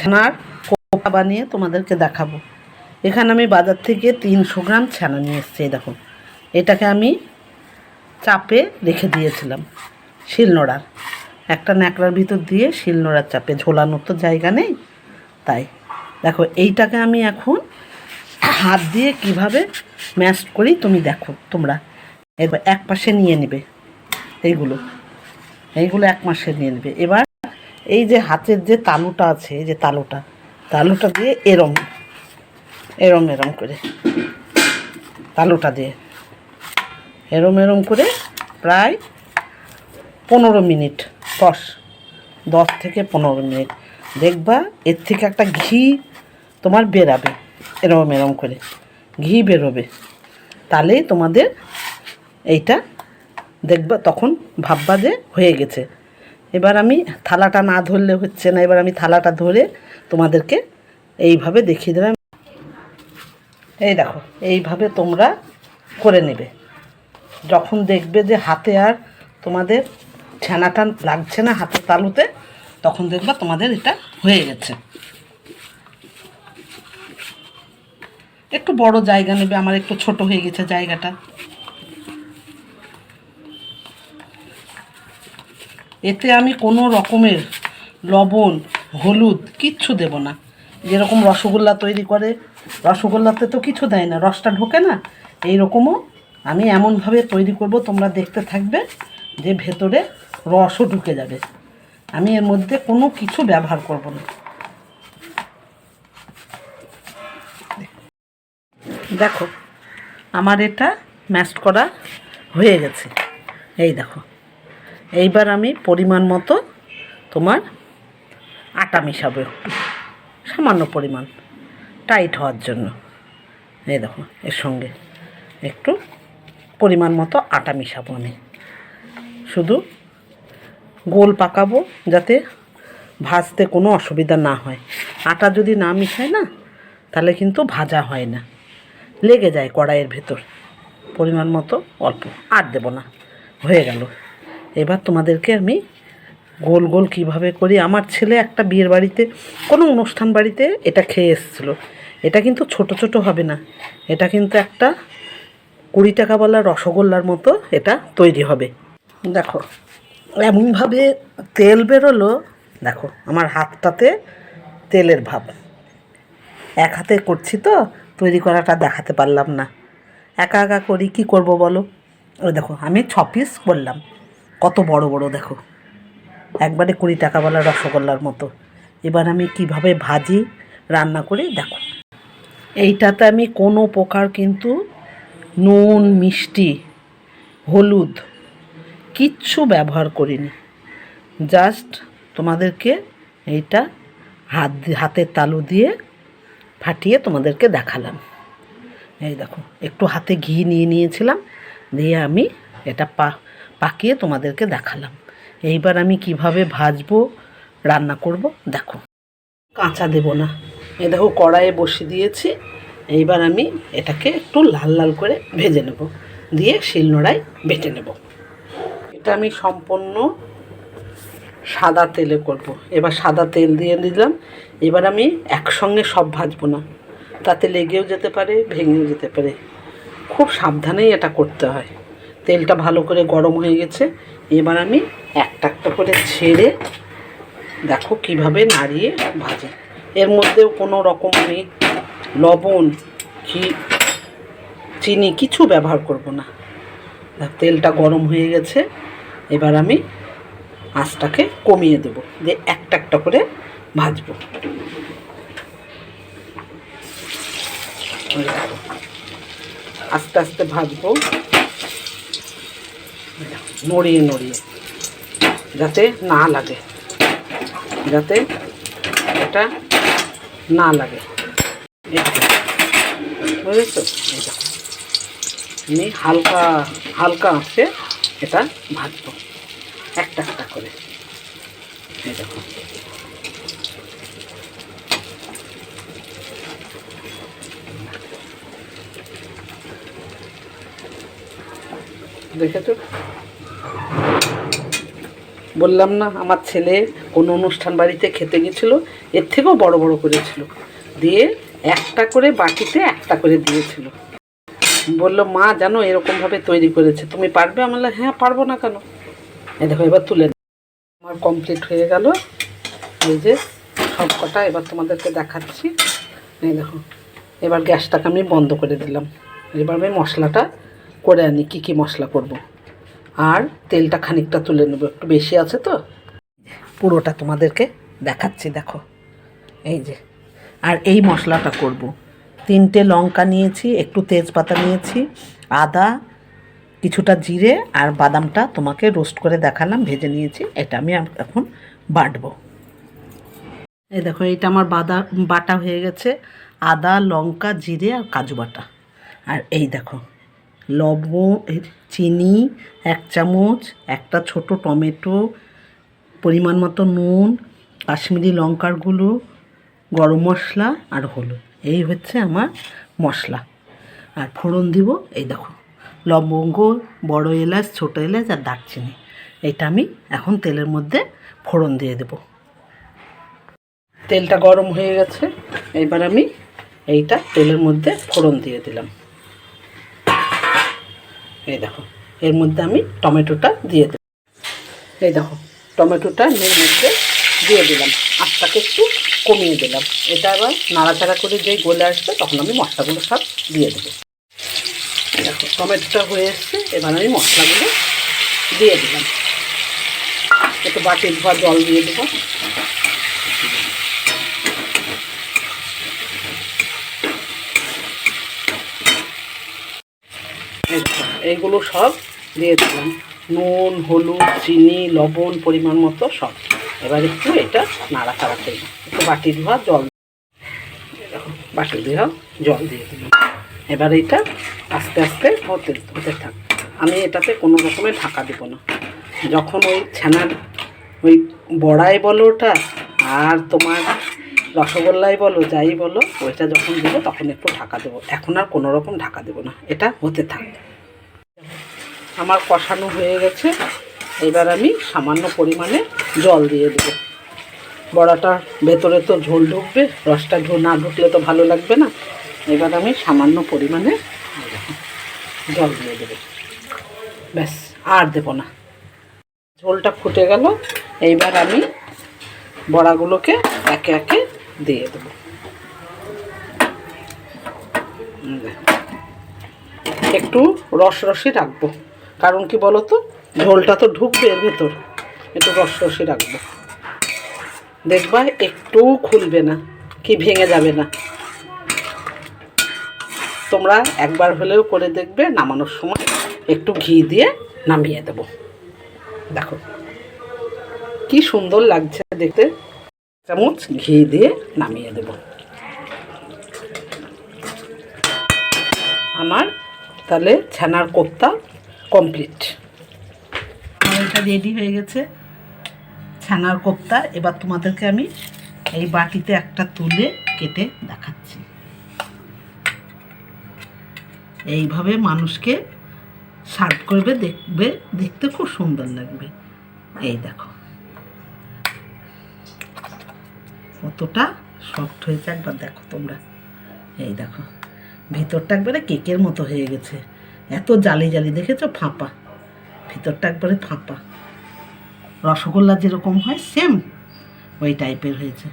ছানার কোপ্তা বানিয়ে তোমাদেরকে দেখাবো। এখানে আমি বাজার থেকে 300 গ্রাম ছানা নিয়ে এসেছি। দেখো, এটাকে আমি চাপে রেখে দিয়েছিলাম শিলনোড়ার একটা ন্যাকড়ার ভিতর দিয়ে, শিলনোড়ার চাপে ঝোলানোর তো জায়গা নেই, তাই দেখো এইটাকে আমি এখন হাত দিয়ে কিভাবে ম্যাশ করি তুমি দেখো। তোমরা এবার এক পাশে নিয়ে নেবে, এইগুলো এক পাশে নিয়ে নেবে। এবার এই যে হাতের যে তালুটা আছে, এই যে তালুটা দিয়ে এরম করে তালুটা দিয়ে এরম করে প্রায় 15 মিনিট, 10 থেকে 15 মিনিট দেখবা এর থেকে একটা ঘি তোমার বেরাবে। এরম করে ঘি বেরোবে, তাহলেই তোমাদের এইটা দেখবা, তখন ভাববা যে হয়ে গেছে। এবার আমি থালাটা না ধরলে হচ্ছে না, এবার আমি থালাটা ধরে তোমাদেরকে এইভাবে দেখিয়ে দেবে। এই দেখো, এইভাবে তোমরা করে নেবে। যখন দেখবে যে হাতে আর তোমাদের ছানাটা লাগছে না হাতের তালুতে, তখন দেখবা তোমাদের এটা হয়ে গেছে। একটু বড় জায়গা নেবে, আমার একটু ছোট হয়ে গেছে জায়গাটা। এতে আমি কোনো রকমের লবণ, হলুদ কিচ্ছু দেব না। যেরকম রসগোল্লা তৈরি করে, রসগোল্লাতে তো কিছু দেয় না, রসটা ঢোকে না। এইরকমও আমি এমনভাবে তৈরি করব, তোমরা দেখতে থাকবে যে ভেতরে রসও ঢুকে যাবে। আমি এর মধ্যে কোনো কিছু ব্যবহার করব না। দেখো, আমার এটা ম্যাশ করা হয়ে গেছে। এই দেখো, এইবার আমি পরিমাণ মতো তোমার আটা মিশাবো, একটু সামান্য পরিমাণ টাইট হওয়ার জন্য। এই দেখো, এর সঙ্গে একটু পরিমাণ মতো আটা মিশাবো। আমি শুধু গোল পাকাবো যাতে ভাজতে কোনো অসুবিধা না হয়। আটা যদি না মিশায় না, তাহলে কিন্তু ভাজা হয় না, লেগে যায় কড়াইয়ের ভেতর। পরিমাণ মতো অল্প, আর দেব না, হয়ে গেল। এবার তোমাদেরকে আমি গোল গোল কীভাবে করি, আমার ছেলে একটা বিয়ের বাড়িতে, কোনো অনুষ্ঠান বাড়িতে এটা খেয়ে এসেছিলো। এটা কিন্তু ছোট ছোট হবে না, এটা কিন্তু একটা 20 টাকাওয়ালা রসগোল্লার মতো এটা তৈরি হবে। দেখো, এমনভাবে তেল বেরোলো, দেখো আমার হাতটাতে তেলের ভাব। এক হাতে করছি তো, তৈরি করাটা দেখাতে পারলাম না। একা একা করি, কি করব বলো। ওই দেখো, আমি 6 পিস করলাম, কত বড় বড় দেখো, একবারে 20 টাকাওয়ালা রসগোল্লার মতো। এবার আমি কিভাবে ভাজি, রান্না করি দেখো। এইটাতে আমি কোনো প্রকার কিন্তু নুন, মিষ্টি, হলুদ কিচ্ছু ব্যবহার করিনি। জাস্ট তোমাদেরকে এইটা হাতের তালু দিয়ে ফাটিয়ে তোমাদেরকে দেখালাম। এই দেখো, একটু হাতে ঘি নিয়ে নিয়েছিলাম, দিয়ে আমি এটা পাকিয়ে তোমাদেরকে দেখালাম। এইবার আমি কিভাবে ভাজবো, রান্না করব দেখো। কাঁচা দেব না। এই দেখো, কড়াইয়ে বসিয়ে দিয়েছি। এইবার আমি এটাকে একটু লাল লাল করে ভেজে নেব, দিয়ে শিলনোড়ায় বেটে নেব। এটা আমি সম্পূর্ণ সাদা তেলে করব। এবার সাদা তেল দিয়ে দিলাম। এবার আমি একসঙ্গে সব ভাজবো না, তাতে লেগেও যেতে পারে, ভেঙেও যেতে পারে। খুব সাবধানেই এটা করতে হয়। তেলটা ভালো করে গরম হয়ে গেছে। এবার আমি একটা একটা করে ছেড়ে দেখো কিভাবে নাড়িয়ে ভাজে। এর মধ্যেও কোনো রকম আমি লবণ কি চিনি কিছু ব্যবহার করব না। তেলটা গরম হয়ে গেছে। এবার আমি আঁচটাকে কমিয়ে দেবো, দিয়ে একটা একটা করে ভাজবো। আস্তে আস্তে ভাজবো, নড়িয়ে নড়িয়ে, যাতে না লাগে, যাতে এটা না লাগে, বুঝেছো? এই দেখো, আমি হালকা হালকা আঁচে এটা ভাজবো, একটা একটা করে। এই দেখো, দেখেছো? বললাম না, আমার ছেলে কোনো অনুষ্ঠান বাড়িতে খেতে গেছিল, এর থেকেও বড় বড় করেছিল, দিয়ে একটা করে বাটিতে একটা করে দিয়েছিল। বললো মা জানো এরকমভাবে তৈরি করেছে, তুমি পারবে? আমি বললাম হ্যাঁ পারবো না কেন। এই দেখো এবার তুলে আমার কমপ্লিট হয়ে গেল। এই যে সব কটা এবার তোমাদেরকে দেখাচ্ছি। এই দেখো এবার গ্যাসটাকে আমি বন্ধ করে দিলাম। এবার আমি মশলাটা করে আনি, কী কী মশলা করব। আর তেলটা খানিকটা তুলে নেব, একটু বেশি আছে তো। পুরোটা তোমাদেরকে দেখাচ্ছি, দেখো এই যে। আর এই মশলাটা করব, 3টে লঙ্কা নিয়েছি, একটু তেজপাতা নিয়েছি, আদা, কিছুটা জিরে, আর বাদামটা তোমাকে রোস্ট করে দেখালাম, ভেজে নিয়েছি। এটা আমি এখন বাটবো। এই দেখো এইটা আমার বাটা হয়ে গেছে, আদা, লঙ্কা, জিরে আর কাজু বাটা। আর এই দেখো লবণ, চিনি 1 চামচ, একটা ছোট টমেটো, পরিমাণ মতো নুন, কাশ্মীরি লঙ্কার গুঁড়ো, গরম মশলা আর হলুদ। এই হচ্ছে আমার মশলা। আর ফোড়ন দিব, এই দেখো লবঙ্গ, বড় এলাচ, ছোটো এলাচ আর দারচিনি। এটা আমি এখন তেলের মধ্যে ফোড়ন দিয়ে দেব। তেলটা গরম হয়ে গেছে, এইবার আমি এইটা তেলের মধ্যে ফোড়ন দিয়ে দিলাম। এই দেখো এর মধ্যে আমি টমেটোটা দিয়ে দেব। এই দেখো টমেটোটা এর মধ্যে দিয়ে দিলাম, আঁচটাকে একটু কমিয়ে দিলাম। এটা আবার নাড়াচাড়া করে যেই গলে আসবে তখন আমি মশলাগুলো সব দিয়ে দেবো। দেখো টমেটোটা হয়ে এসছে, এবার আমি মশলাগুলো দিয়ে দিলাম। একটু বাটির ধোয়া জল দিয়ে দেবো। এইগুলো সব দিয়ে দিলাম, নুন, হলুদ, চিনি, লবণ পরিমাণ মতো সব। এবার একটু এটা নাড়াচাড়া করব, একটু বাটি ধোয়া জল, দেখো বাটি ধোয়া জল দিয়ে দিলাম। এবার এটা আস্তে আস্তে হতে থাক। আমি এটাতে কোনো রকমের ঢাকা দেব না। যখন ওই ছানার ওই বড়াই বলো ওটা, আর তোমার রসগোল্লাই বলো, যাই বলো, ওইটা যখন দেবো তখন একটু ঢাকা দেবো। এখন আর কোনো রকম ঢাকা দেবো না, এটা হতে থাকবে। আমার কষানো হয়ে গেছে, এবার আমি সামান্য পরিমাণে জল দিয়ে দেবো। বড়াটার ভেতরে তো ঝোল ঢুকবে, রসটা না ঢুকলে তো ভালো লাগবে না। এবার আমি সামান্য পরিমাণে জল দিয়ে দেবো, ব্যাস আর দেবো না। ঝোলটা ফুটে গেল, এইবার আমি বড়াগুলোকে একে একে দিয়ে দেবো। একটু রসরসি রাখবো, কারণ কি বলো তো, ঝোলটা তো ঢুকবে এর ভেতর, একটু রসরসি রাখবো। দেখবা একটুও খুলবে না, কি ভেঙে যাবে না। তোমরা একবার হলেও করে দেখবে, নামানোর সময় একটু ঘি দিয়ে নামিয়ে দেব। দেখো কি সুন্দর লাগছে দেখতে, চামচ ঘি দিয়ে নামিয়ে দেব। আমার তাহলে ছানার কোপ্তা কমপ্লিট। আমার এটা রেডি হয়ে গেছে ছানার কোপ্তা। এবার তোমাদেরকে আমি এই বাটিতে একটা তুলে কেটে দেখাচ্ছি। এইভাবে মানুষকে সার্ভ করবে, দেখবে দেখতে খুব সুন্দর লাগবে। এই দেখো কতটা সফট হয়েছে, একবার দেখো তোমরা। এই দেখো ভিতরটা একবারে কেকের মতো হয়ে গেছে, এত জালি জালি, দেখেছো ফাঁপা, ভিতরটা একবারে ফাঁপা, রসগোল্লা যেরকম হয় সেম ওই টাইপের হয়েছে।